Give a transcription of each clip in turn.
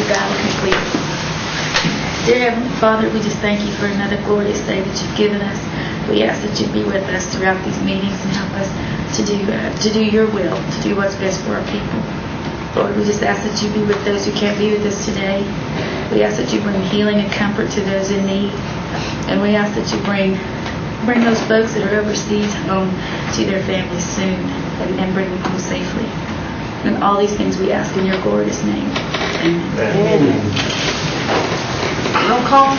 battle complete. Dear Heavenly Father, we just thank you for another glorious day that you've given us. We ask that you be with us throughout these meetings and help us to do your will, to do what's best for our people. Lord, we just ask that you be with those who can't be with us today. We ask that you bring healing and comfort to those in need. And we ask that you bring those folks that are overseas home to their families soon and bring them home safely. And all these things we ask in your glorious name. Amen. Roll call.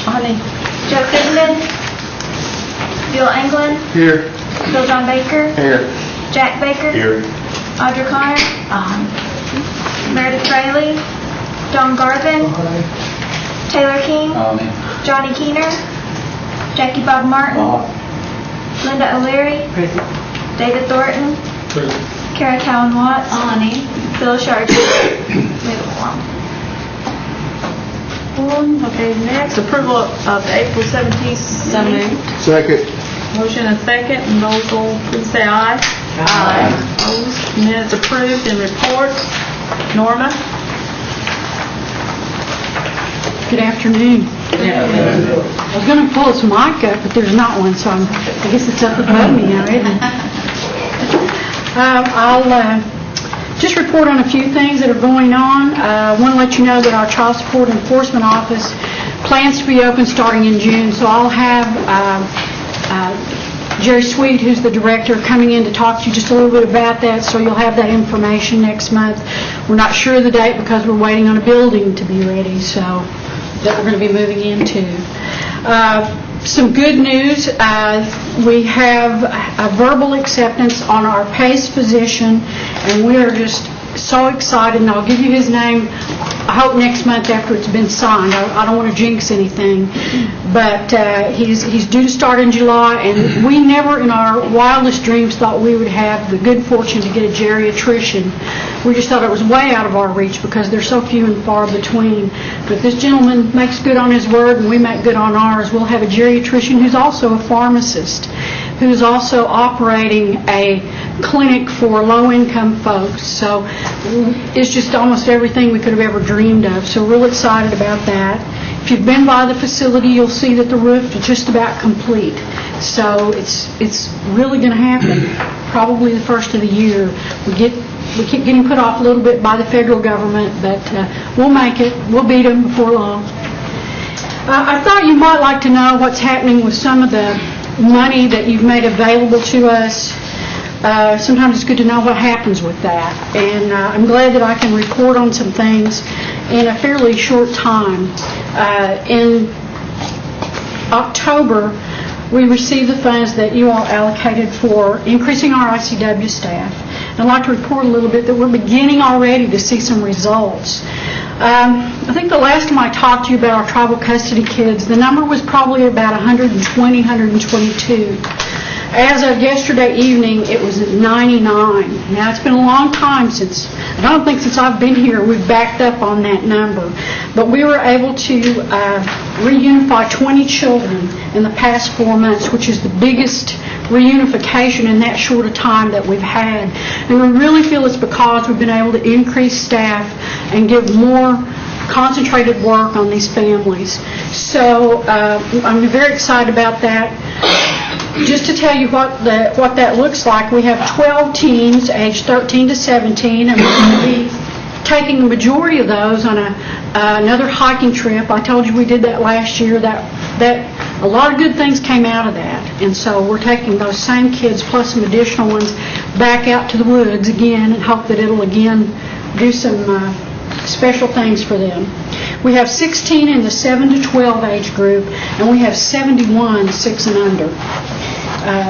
Honey. Joe Goodman. Bill Anglin. Here. Bill John Baker. Here. Jack Baker. Here. Audra Connor. Meredith Rayleigh. Don Garvin. Taylor King. Johnny Keener. Jackie Bob Martin. Linda O'Leary. Present. David Thornton. Present. Kara Cowan Watts. Phil Sharkey. Okay, next, approval of the April 17th. So moved. Second. Motion and second, and roll call, please say aye. Aye. Opposed? Minutes approved and reports. Norma? Good afternoon. I was going to pull this mic up, but there's not one, so I guess it's up above me now, isn't it? I'll just report on a few things that are going on. I want to let you know that our Child Support Enforcement Office plans to be open starting in June, so I'll have Jerry Sweet, who's the director, coming in to talk to you just a little bit about that, so you'll have that information next month. We're not sure of the date because we're waiting on a building to be ready, so that we're going to be moving into. Some good news, we have a verbal acceptance on our PACE physician, and we are just so excited, and I'll give you his name, I hope next month after it's been signed. I don't want to jinx anything, but he's due to start in July, and we never in our wildest dreams thought we would have the good fortune to get a geriatrician. We just thought it was way out of our reach because they're so few and far between. But this gentleman makes good on his word, and we make good on ours. We'll have a geriatrician who's also a pharmacist, who's also operating a clinic for low-income folks. So it's just almost everything we could have ever dreamed of. So we're real excited about that. If you've been by the facility, you'll see that the roof is just about complete. So it's really going to happen probably the first of the year. We keep getting put off a little bit by the federal government, but we'll make it. We'll beat them before long. I thought you might like to know what's happening with some of the money that you've made available to us. Sometimes it's good to know what happens with that, and I'm glad that I can report on some things in a fairly short time. In October, we received the funds that you all allocated for increasing our ICW staff. And I'd like to report a little bit that we're beginning already to see some results. I think the last time I talked to you about our tribal custody kids, the number was probably about 120, 122. As of yesterday evening, it was at 99. Now, it's been a long time since I've been here, we've backed up on that number. But we were able to reunify 20 children in the past 4 months, which is the biggest reunification in that short a time that we've had. And we really feel it's because we've been able to increase staff and give more concentrated work on these families. So I'm very excited about that. Just to tell you what that looks like, we have 12 teams aged 13 to 17, and we're going to be taking the majority of those on another hiking trip. I told you we did that last year. That a lot of good things came out of that, and so we're taking those same kids plus some additional ones back out to the woods again and hope that it'll again do some special things for them. We have 16 in the 7 to 12 age group, and we have 71 6 and under.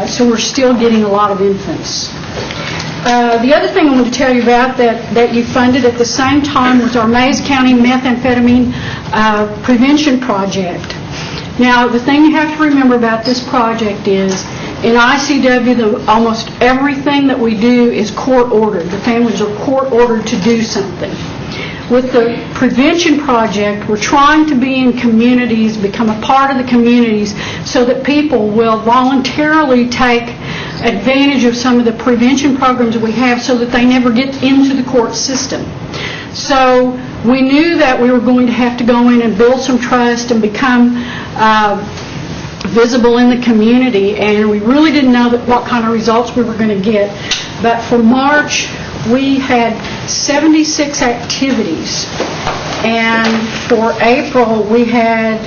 So we're still getting a lot of infants. The other thing I want to tell you about that you funded at the same time was our Mays County Methamphetamine Prevention Project. Now, the thing you have to remember about this project is in ICW, almost everything that we do is court ordered. The families are court ordered to do something. With the prevention project, we're trying to be in communities, become a part of the communities, so that people will voluntarily take advantage of some of the prevention programs we have so that they never get into the court system. So we knew that we were going to have to go in and build some trust and become visible in the community, and we really didn't know what kind of results we were going to get. But for March, we had 76 activities, and for April, we had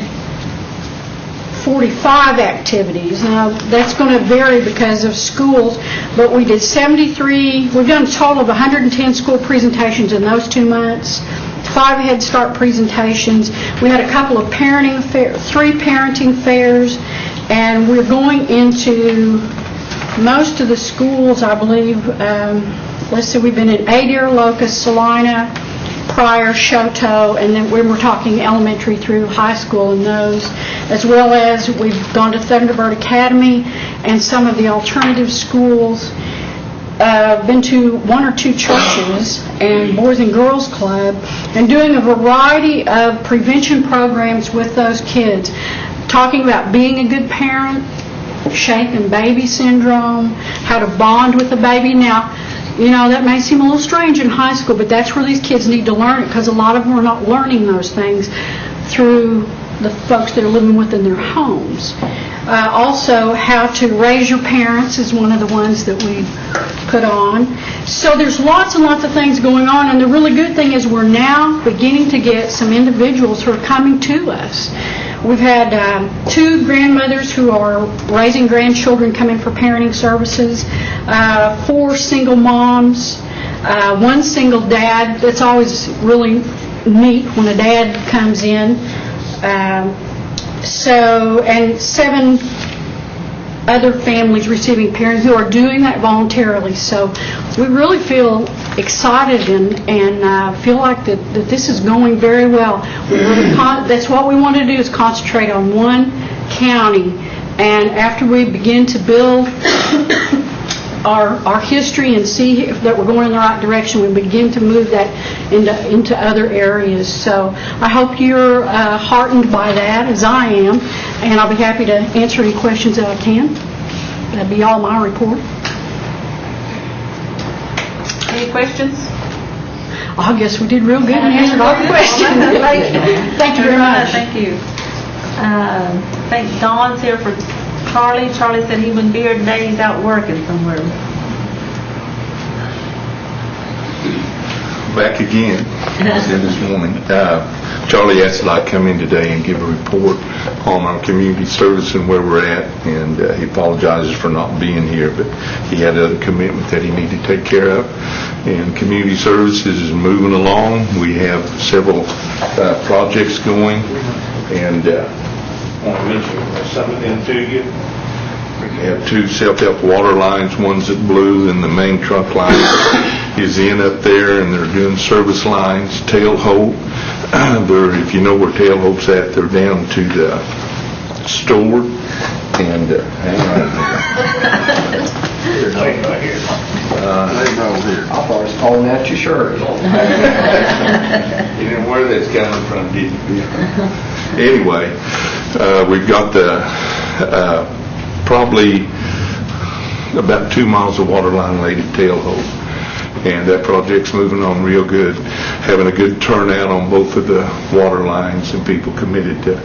45 activities. Now, that's going to vary because of schools, but we did 73, we've done a total of 110 school presentations in those 2 months, 5 Head Start presentations. We had a couple of parenting fairs, 3 parenting fairs, and we're going into most of the schools, I believe. Let's see, we've been in Adair, Locust, Salina, Pryor, Choteau, and then we're talking elementary through high school in those, as well as we've gone to Thunderbird Academy and some of the alternative schools. Been to 1 or 2 churches and Boys and Girls Club, and doing a variety of prevention programs with those kids, talking about being a good parent, shaken baby syndrome, how to bond with the baby. Now, you know, that may seem a little strange in high school, but that's where these kids need to learn it, because a lot of them are not learning those things through the folks that are living within their homes. Also, how to raise your parents is one of the ones that we put on. So there's lots and lots of things going on, and the really good thing is we're now beginning to get some individuals who are coming to us. We've had 2 grandmothers who are raising grandchildren come in for parenting services, 4 single moms, 1 single dad. That's always really neat when a dad comes in. And 7 other families receiving parents who are doing that voluntarily. So we really feel excited and feel like that this is going very well. That's what we want to do, is concentrate on one county. And after we begin to build our history and see that we're going in the right direction, we begin to move that into other areas. So I hope you're heartened by that, as I am, and I'll be happy to answer any questions that I can. That'd be all my report. Any questions? I guess we did real good and answered all the questions. Thank you very much. Thank you. I think Don's here for Charlie. Charlie said he wouldn't be here today. He's out working somewhere. Back again, I said this morning. Charlie asked that I come in today and give a report on our community service and where we're at, and he apologizes for not being here, but he had other commitment that he needed to take care of. And community services is moving along. We have several projects going, and I want to mention some of them to you. We have 2 self-help water lines. One's at Blue, and the main trunk line is in up there, and they're doing service lines. Tailhope, if you know where Tailhope's at, they're down to the store. And hang on here. Right here. I thought I was calling out your shirt. You didn't know where that's coming from, did you? Anyway, we've got the probably about 2 miles of water line laid at Tailhope, and that project's moving on real good, having a good turnout on both of the water lines, and people committed to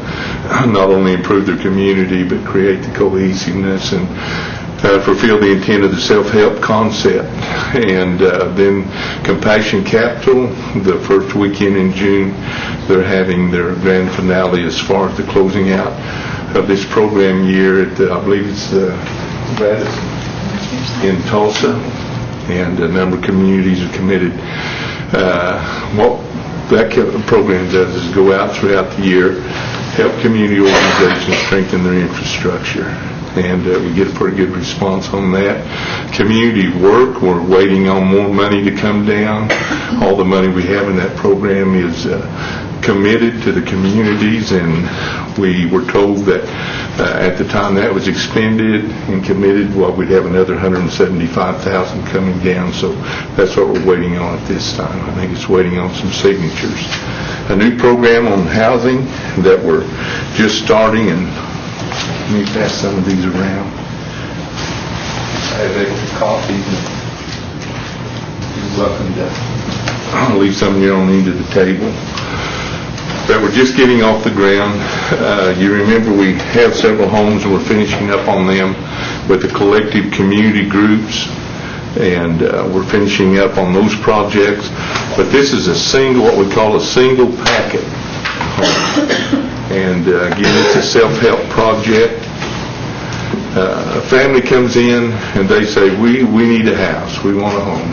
not only improve their community but create the cohesiveness and fulfill the intent of the self-help concept. And then Compassion Capital, the first weekend in June, they're having their grand finale as far as the closing out of this program year at I believe it's Radisson in Tulsa, and a number of communities are committed. What that program does is go out throughout the year, help community organizations strengthen their infrastructure, and we get a pretty good response on that. Community work, we're waiting on more money to come down. All the money we have in that program is committed to the communities, and we were told that at the time that was expended and committed, we'd have another $175,000 coming down, so that's what we're waiting on at this time. I think it's waiting on some signatures. A new program on housing that we're just starting, and let me pass some of these around. have extra copies. You're welcome to leave some of your own end of the table. But we're just getting off the ground. You remember we have several homes and we're finishing up on them with the collective community groups, and we're finishing up on those projects. But this is a single, what we call a single packet home. And again, it's a self-help project. A family comes in and they say, we need a house, we want a home.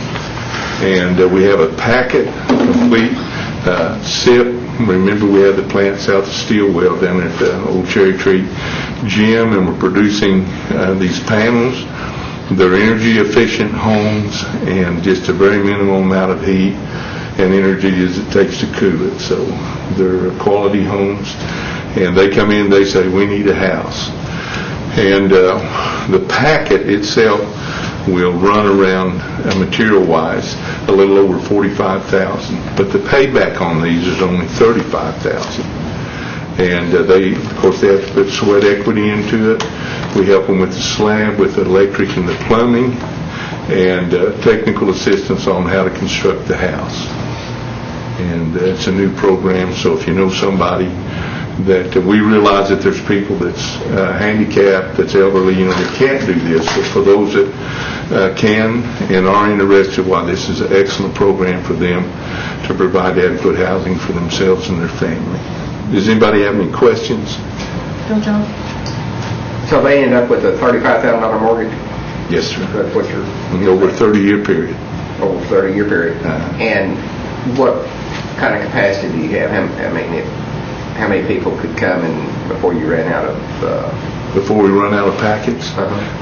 And we have a packet, complete SIP. Remember, we had the plant south of Steelwell down at the old Cherokee gym, and we're producing these panels. They're energy efficient homes and just a very minimal amount of heat and energy as it takes to cool it. So they're quality homes, and they come in, they say, we need a house. And the packet itself will run around, material-wise, a little over $45,000. But the payback on these is only $35,000. And they have to put sweat equity into it. We help them with the slab, with the electric and the plumbing, and technical assistance on how to construct the house. And it's a new program, so if you know somebody that we realize that there's people that's handicapped, that's elderly, that can't do this, but for those that can and are interested, why this is an excellent program for them to provide adequate housing for themselves and their family. Does anybody have any questions? Bill John? So they end up with a $35,000 mortgage? Yes, sir. That's what you're... Over a 30-year period. Over a 30-year period. And what kind of capacity do you have? How many people could come in before you ran out of... Before we run out of packets?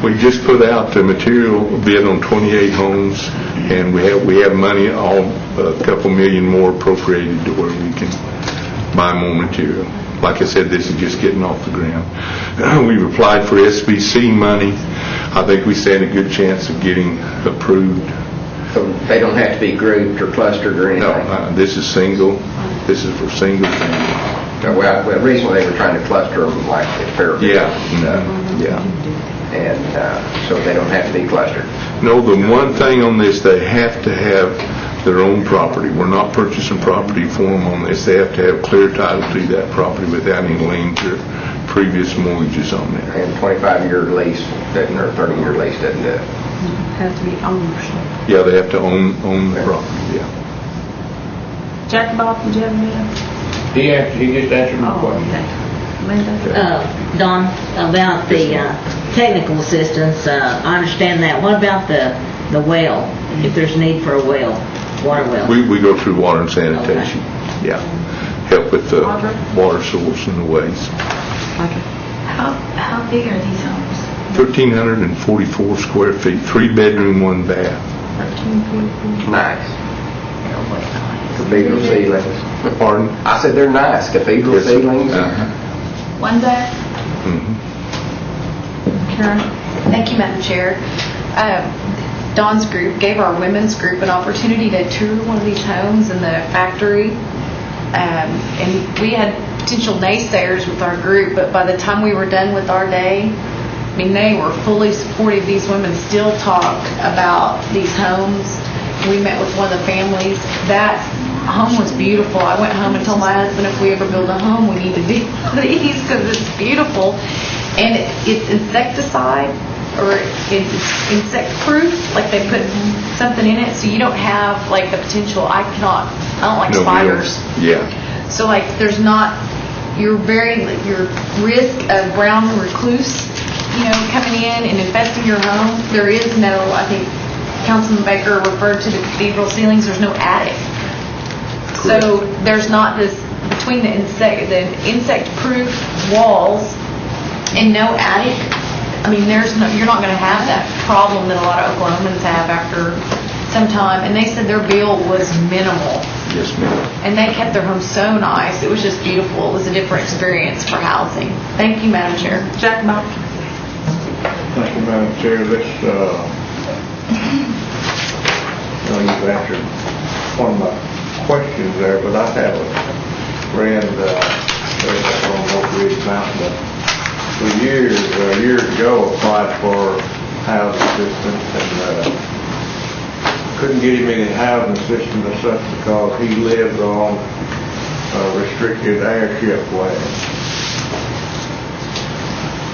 We just put out the material bid on 28 homes, and we have money, a couple million more appropriated to where we can buy more material. Like I said, this is just getting off the ground. We've applied for SBC money. I think we stand a good chance of getting approved. So they don't have to be grouped or clustered or anything? No, this is single. This is for single family. Well, recently they were trying to cluster them like at Fairfield. Yeah. And so they don't have to be clustered. No, the one thing on this, they have to have their own property. We're not purchasing property for them on this. They have to have clear title to that property without any liens or previous mortgages on there. And 25-year lease doesn't, or 30-year lease doesn't do it. Has to be owners. Yeah, they have to own the property, yeah. Jack Bob, did you have any? He just answered my question. Okay. Linda? Don, about the technical assistance, I understand that. What about the well, if there's need for a well, water well? We go through water and sanitation. Okay. Yeah. Help with the water source and the waste. How big are these homes? 1,344 square feet, 3-bedroom, 1 bath. 1344. Nice. Cathedral ceilings. Pardon? I said they're nice. Cathedral Yes, sir. ceilings. One back. Karen? Thank you, Madam Chair. Dawn's group gave our women's group an opportunity to tour one of these homes in the factory. And we had potential naysayers with our group, but by the time we were done with our day, I mean, they were fully supportive. These women still talk about these homes. We met with one of the families. That home was beautiful. I went home and told my husband, if we ever build a home, we need to do these because it's beautiful. And it's insecticide, or it's insect proof, like they put something in it so you don't have like the potential. I don't like spiders. Yeah. So like there's not your risk of brown recluse, coming in and infesting your home. There is no, I think Councilman Baker referred to the cathedral ceilings, there's no attic. Correct. So there's not this, between the insect proof walls and no attic, I mean, you're not going to have that problem that a lot of Oklahomans have after some time. And they said their bill was minimal. Yes, ma'am. And they kept their home so nice. It was just beautiful. It was a different experience for housing. Thank you, Madam Chair. Jack Bob? Thank you, Madam Chair. You've answered one of my questions there, but I have a friend on Oak Ridge Mountain that for years ago applied for housing assistance, and couldn't get him any housing assistance or such because he lives on restricted airship land.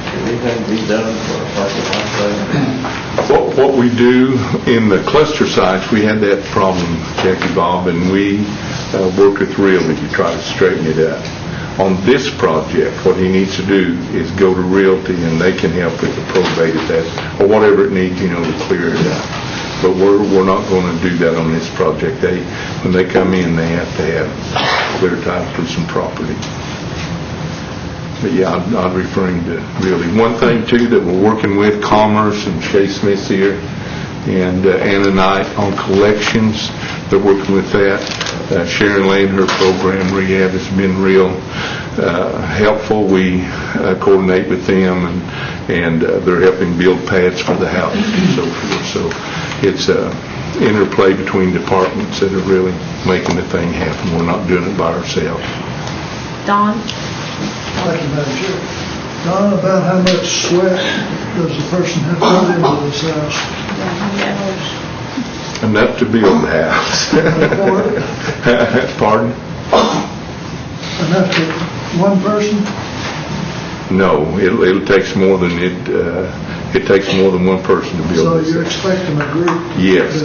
Can anything be done for a person like that? What we do in the cluster sites, we had that problem, Jackie Bob, and we worked with Realty to try to straighten it up. On this project, what he needs to do is go to Realty, and they can help with the probate if that's, or whatever it needs, to clear it up. But we're not going to do that on this project. When they come in, they have to have clear title to some property. But yeah, I'd refer him to Realty. One thing too that we're working with Commerce and Shay Smith's here, and Anna Knight on collections. They're working with that. Sharon Lane, her program rehab has been real helpful. We coordinate with them, and they're helping build pads for the houses and so forth. So it's interplay between departments that are really making the thing happen. We're not doing it by ourselves. Don? Thank you, Madam Chair. Don, about how much sweat does a person have to put into this house? Enough to build the house. Pardon? Enough to one person? No, it takes more than it takes more than one person to build So this. you're expecting a group? Yes,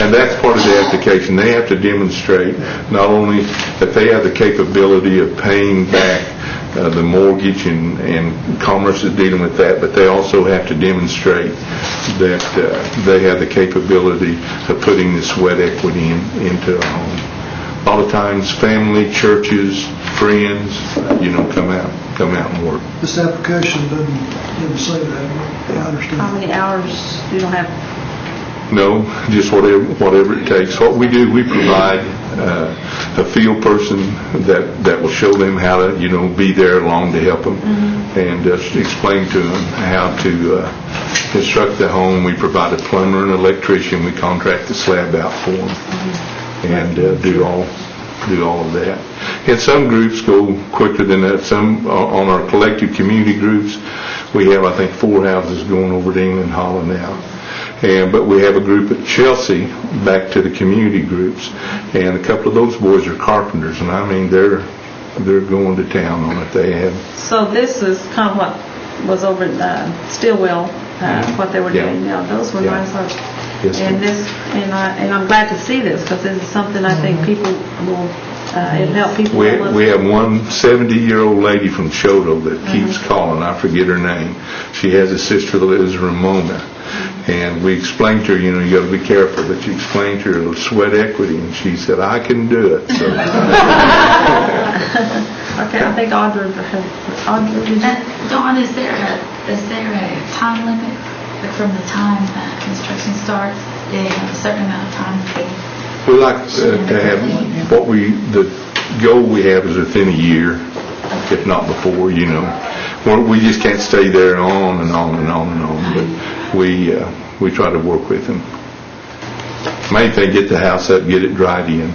and that's part of the application. They have to demonstrate not only that they have the capability of paying back the mortgage, and Commerce is dealing with that, but they also have to demonstrate that they have the capability of putting the sweat equity into a home. A lot of times, family, churches, friends, come out and work. This application doesn't say that, I understand. How many hours you don't have? No, just whatever it takes. What we do, we provide a field person that will show them how to, be there along to help them, and explain to them how to construct the home. We provide a plumber and electrician. We contract the slab out for them, and do all of that. And some groups go quicker than that. Some on our collective community groups, we have, I think, 4 houses going over to England Hollow now. But we have a group at Chelsea, back to the community groups, and a couple of those boys are carpenters, and I mean they're going to town on it. They have. So this is kind of what was over at Stillwell, what they were doing now. Those were nice homes. Yes, and I'm glad to see this, because this is something I think people will it'll help people. We have one 70-year-old lady from Choteau that keeps calling. I forget her name. She has a sister that lives in Ramona. And we explained to her, you got to be careful, but you explained to her the sweat equity, and she said, I can do it. So. Okay, I think Audrey, Dawn, is there a time limit from the time construction starts? Do they have a certain amount of time to We like to have the goal we have is within a year, if not before, We just can't stay there on and on and on and on, but we try to work with them. Main thing, get the house up, get it dried in,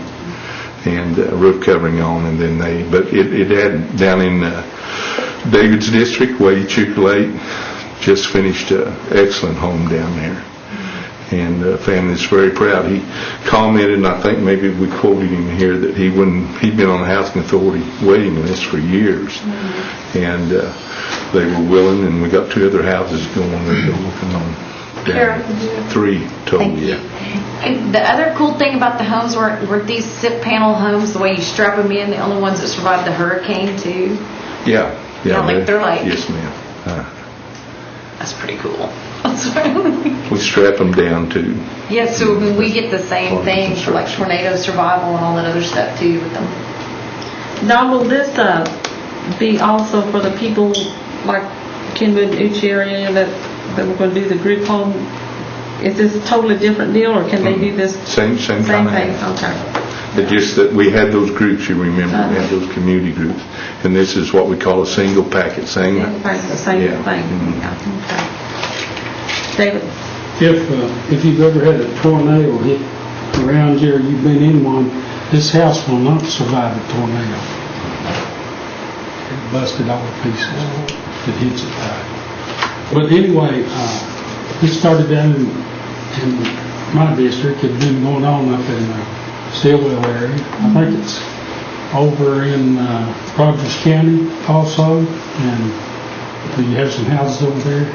and roof covering on, and then but it had down in David's district, Wadey Chocolate, just finished an excellent home down there. And the family's very proud. He commented, and I think maybe we quoted him here, that he'd been on the Housing Authority waiting list for years. And they were willing, and we got 2 other houses going that they're working on. Kara, 3 total, Thank you. And the other cool thing about the homes were these SIP panel homes, the way you strap them in, the only ones that survived the hurricane too. Yeah. They're like. Yes, ma'am. That's pretty cool. We strap them down too. Yeah, so we get the same thing for like tornado survival and all that other stuff too with them. now will this be also for the people like Kenwood, Uchi area that we're going to do the group home? Is this a totally different deal, or can they do this? Same kind of thing. house. Okay. It's just that we had those groups, you remember, we had those community groups, and this is what we call a single packet. Same The same Yeah. thing. Mhm. Okay. David. If you've ever had a tornado hit around here, you've been in one, this house will not survive a tornado. It busted all to pieces. It hits it tight. But anyway, It started down in my district. It's been going on up in Stillwell area. I think it's over in Rogers County also, and do you have some houses over there?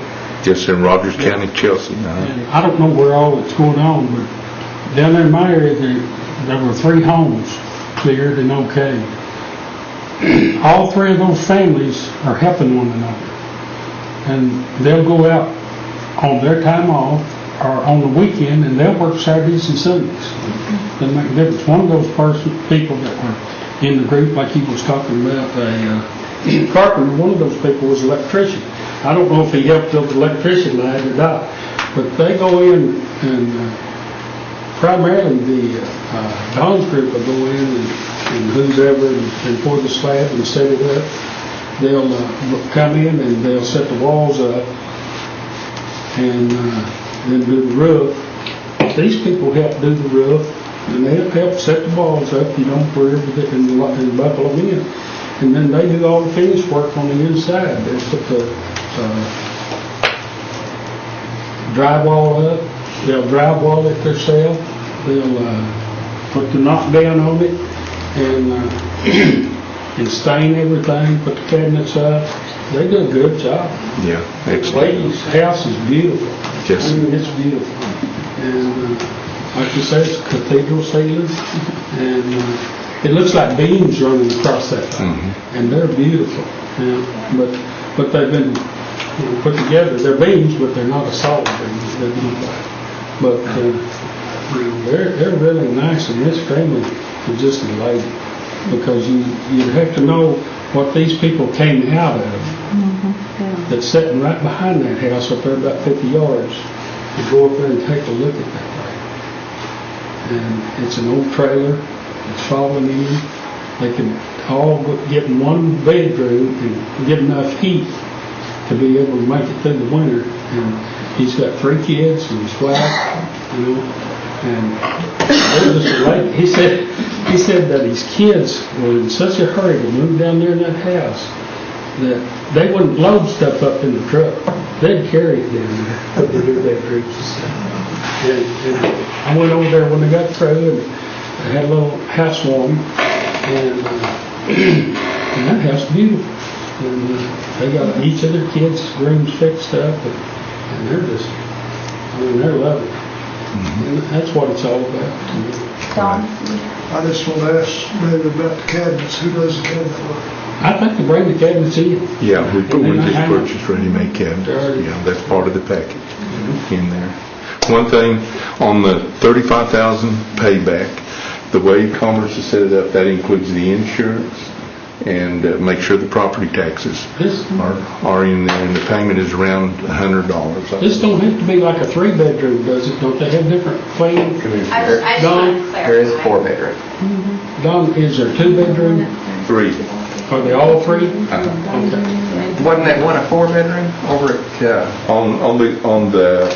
Yes, in Rogers County, Chelsea. And I don't know where all it's going on, but down there in my area, there were 3 homes cleared and okayed. All 3 of those families are helping one another. And they'll go out on their time off or on the weekend, and they'll work Saturdays and Sundays. Doesn't make a difference. One of those people that were in the group, like he was talking about, a carpenter, one of those people was an electrician. I don't know if he helped build the electrician line or not, but they go in and primarily the Don's group will go in and who's ever and pour the slab and set it up. They'll come in and they'll set the walls up and then do the roof. These people help do the roof and they'll help set the walls up, and buckle them in. And then they do all the finish work on the inside. They'll put the drywall up. They'll drywall it themselves. They'll put the knockdown on it and stain everything, put the cabinets up. They do a good job. Yeah, The excellent. lady's house is beautiful. Yes. I mean, it's beautiful. And like you say, it's cathedral ceilings. And it looks like beams running across that thing. And they're beautiful. Yeah. But they've been put together. They're beams, but they're not a solid beams. They're not. But they're really nice, and this family is just elated because you'd have to know what these people came out of. That's sitting right behind that house up there about 50 yards. To go up there and take a look at that thing. And it's an old trailer. It's falling in. They can all get in one bedroom and get enough heat to be able to make it through the winter. And he's got 3 kids and his wife, and they're just elated. He said that his kids were in such a hurry to move down there in that house that they wouldn't load stuff up in the truck. They'd carry it down there, put it in their bedrooms and stuff. And I went over there when they got through, and I had a little housewarming, and that house is beautiful. And they got each of their kids' rooms fixed up, and they're just, they're loving it. And that's what it's all about to me. I just want to ask maybe about the cabinets. Who does the cabinet work? I think they bring the cabinets in. Yeah, we just hang them. purchased ready-made cabinets. Sure. Yeah, that's part of the package in there. One thing, on the $35,000 payback, the way Commerce has set it up, that includes the insurance and make sure the property taxes are in there, and the payment is around $100. This don't have to be like a 3-bedroom, does it? Don't they have different plans? I just want to clarify. There is a 4-bedroom. Don, is there 2-bedroom? 3. Are they all 3? Okay. Wasn't that one a 4-bedroom over at, On the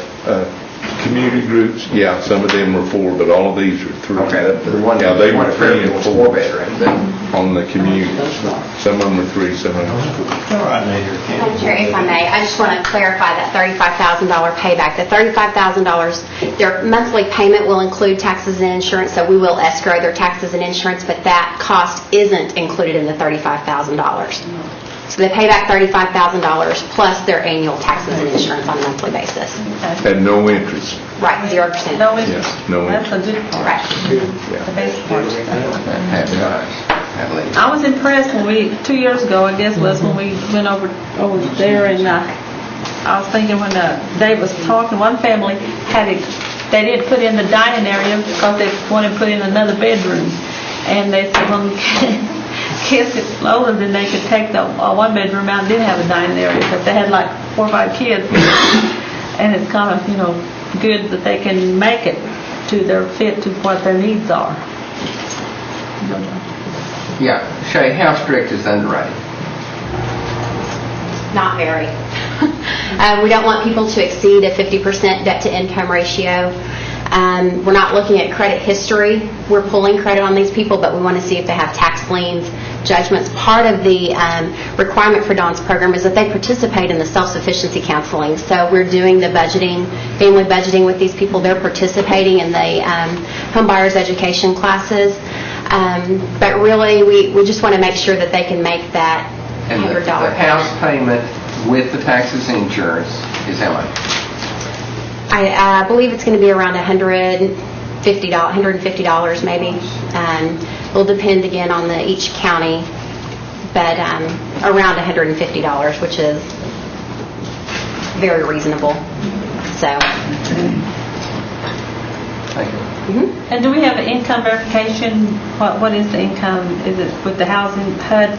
community groups, yeah, some of them were 4, but all of these are 3. okay, the one, Yeah, they one were at 3 and 4 4-bedroom, then. on the community. Some of them were 3, some of them were 4. Madam Chair, if I may, I just want to clarify that $35,000 payback. The $35,000, their monthly payment will include taxes and insurance, so we will escrow their taxes and insurance, but that cost isn't included in the $35,000. So they pay back $35,000 plus their annual taxes and insurance on a monthly basis. At no interest. Right, 0%. No interest. Yes, no That's a interest. good part. Right. The best part. I I was impressed when 2 years ago, I guess, was when we went over there, and I was thinking when Dave was talking, one family they didn't put in the dining area because they wanted to put in another bedroom. And they said when kids get older, then they could take the 1-bedroom out and didn't have a dining area, but they had like 4 or 5 kids. And it's kind of, good that they can make it to their fit to what their needs are. Yeah, Shay, how strict is underwriting? Not very. We don't want people to exceed a 50% debt-to-income ratio. We're not looking at credit history. We're pulling credit on these people, but we want to see if they have tax liens, judgments. Part of the requirement for Dawn's program is that they participate in the self-sufficiency counseling. So we're doing the budgeting, family budgeting with these people. They're participating in the home buyers education classes. But really, we just want to make sure that they can make that And $100 the house payment with the taxes and insurance is how much? I believe it's going to be around $150 maybe. It'll depend again on each county, but around $150, which is very reasonable. So. Thank you. And do we have an income verification? What is the income? Is it with the housing HUD?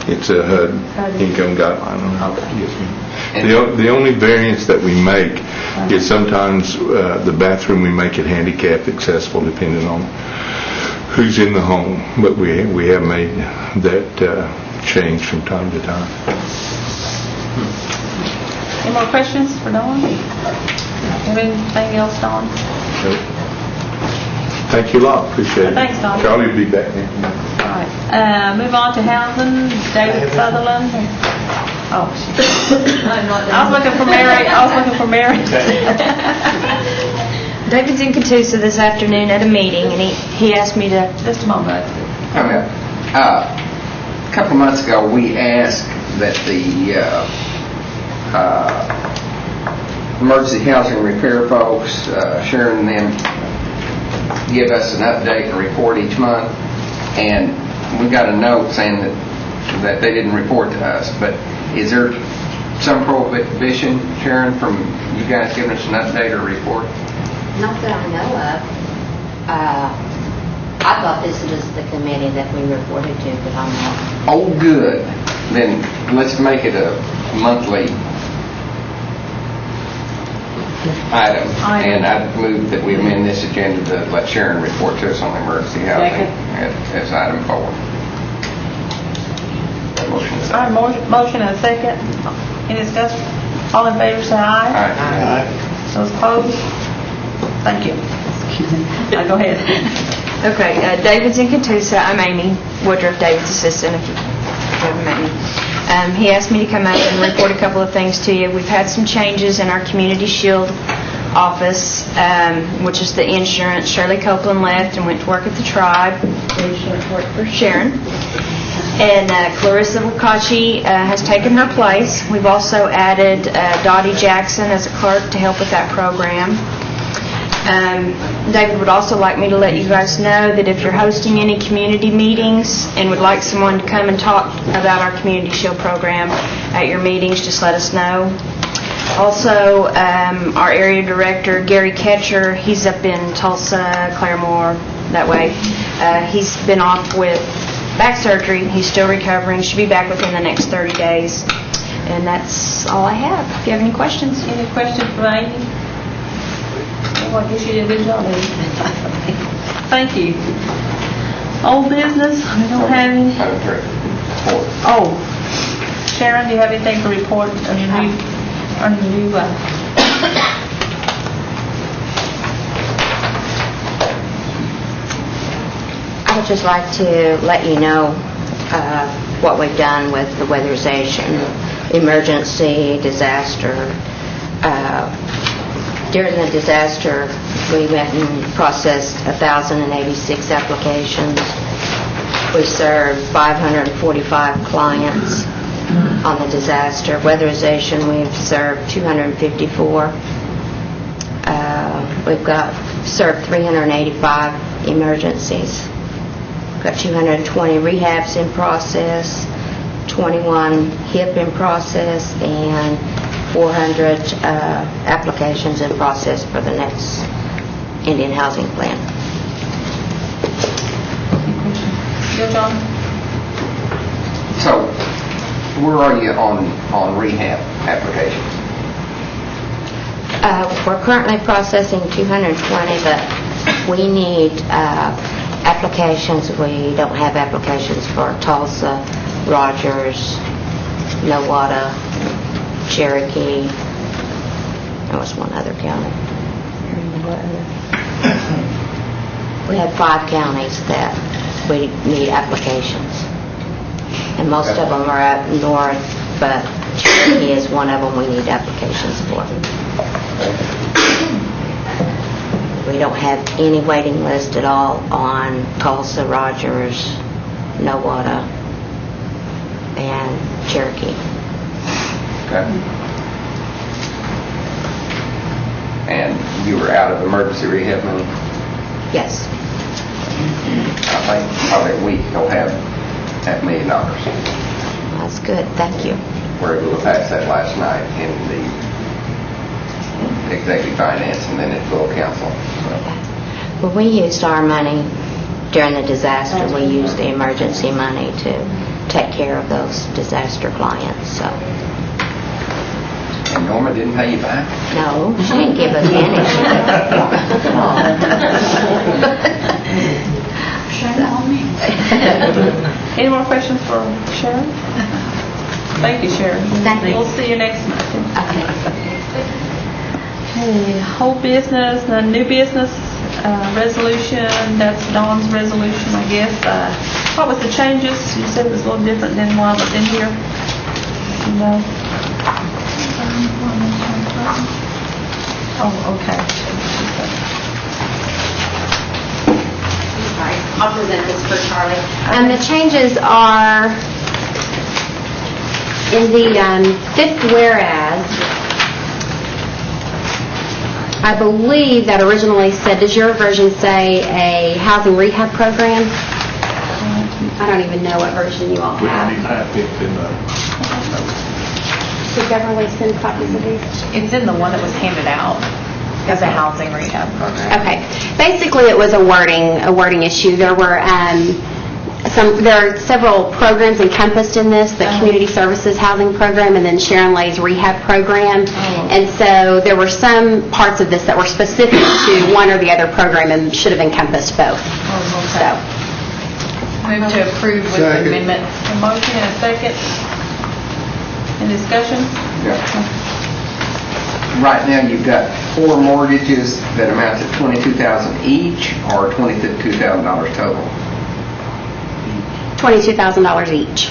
It's a HUD income guideline. Okay. Yes, ma'am. The only variance that we make is sometimes the bathroom, we make it handicap accessible depending on who's in the home. But we have made that change from time to time. Any more questions for Dawn? Anything else, Dawn? Nope. Thank you a lot. Appreciate it. Thanks, Don. Charlie will be back next month. All right. Move on to housing. David Sutherland. Oh, I was looking for Mary. David's in Catoosa this afternoon at a meeting, and he asked me to... Just a moment. A couple of months ago, we asked that the emergency housing repair folks, Sharon and them, give us an update and report each month, and we got a note saying that they didn't report to us. But is there some prohibition, Sharon, from you guys giving us an update or report? Not that I know of. I thought this was the committee that we reported to, but I'm not. Oh, good. Then let's make it a monthly item. And I move that we amend this agenda to let Sharon report to us on emergency housing as item 4. Motion is All right, motion and a second. Any discussion? All in favor, say aye. Aye. Those opposed? Thank you. Go ahead. Okay, David's in Catoosa. I'm Amy Woodruff, David's assistant, if you haven't met me. He asked me to come out and report a couple of things to you. We've had some changes in our Community Shield office, which is the insurance. Shirley Copeland left and went to work at the Tribe. She went to work for Sharon. And Clarissa Wakachi has taken her place. We've also added Dottie Jackson as a clerk to help with that program. David would also like me to let you guys know that if you're hosting any community meetings and would like someone to come and talk about our Community Shield program at your meetings, just let us know. Also, our area director, Gary Ketcher, he's up in Tulsa, Claremore, that way. He's been off with back surgery. He's still recovering. Should be back within the next 30 days. And that's all I have. If you have any questions. Any questions for Amy? Well, I guess you did a good job, Amy. Thank you. Old business? We don't have any. Oh, Sharon, do you have anything to report on your new? I would just like to let you know what we've done with the weatherization, emergency, disaster. During the disaster, we went and processed 1,086 applications. We served 545 clients on the disaster. Weatherization, we've served 254. We've served 385 emergencies. We've got 220 rehabs in process, 21 HIP in process, and 400 applications in process for the next Indian Housing Plan. John? So, where are you on rehab applications? We're currently processing 220, but we need applications. We don't have applications for Tulsa, Rogers, Nowata, Cherokee. There was one other county. We had 5 counties that we need applications. and most of them are up north, but Cherokee is one of them we need applications for. We don't have any waiting list at all on Tulsa, Rogers, Nowata, and Cherokee. Okay. And you were out of emergency rehab money? Yes. I think probably a week they'll have $500,000. That's good, thank you. We're able to pass that last night in the executive finance and then at full council. Well, we used our money during the disaster. We used the emergency money to take care of those disaster clients, so. And Norma didn't pay you back? No, she didn't give us any. Shame on me. Any more questions for Sharon? Thank you, Sharon. Thank you. We'll see you next month. Okay. Okay, whole business, the new business resolution, that's Dawn's resolution, I guess. What was the changes? You said it was a little different than what was in here. No. Oh, okay. Sorry, I'll present this for Charlie. The changes are in the fifth whereas. I believe that originally said, does your version say a housing rehab program? I don't even know what version you all have. Did Beverly send copies of these? It's in the one that was handed out as a housing rehab program. Okay. Basically, it was a wording issue. There were there are several programs encompassed in this, the Community Services Housing Program and then Sharon Lay's Rehab Program. And so there were some parts of this that were specific to one or the other program and should have encompassed both. So, Move to approve with Second. amendment. A motion and a second. Any discussion? Yeah. Right now, you've got 4 mortgages that amount to $22,000 each or $22,000 total? $22,000 each.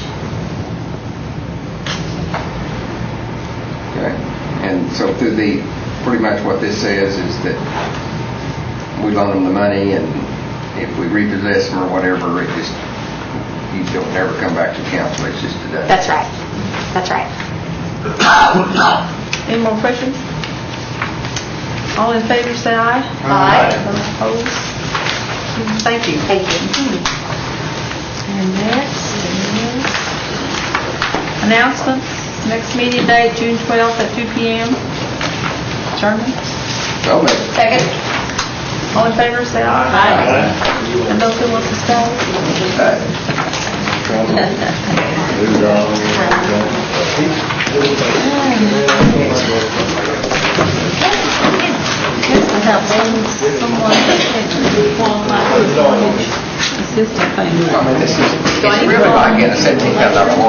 Okay. And so through pretty much what this says is that we loan them the money and if we repossess them or whatever, you don't ever come back to council, it's just a done. That's right. That's right. Any more questions? All in favor, say aye. Aye. Those opposed? Thank you. Thank you. And next is announcements. Next meeting date, June 12th at 2 p.m. Chairman? So maybe. Second. All in favor, say aye. Aye. And those who want to stay? I mean, this is, it's really like getting a $17,000 mortgage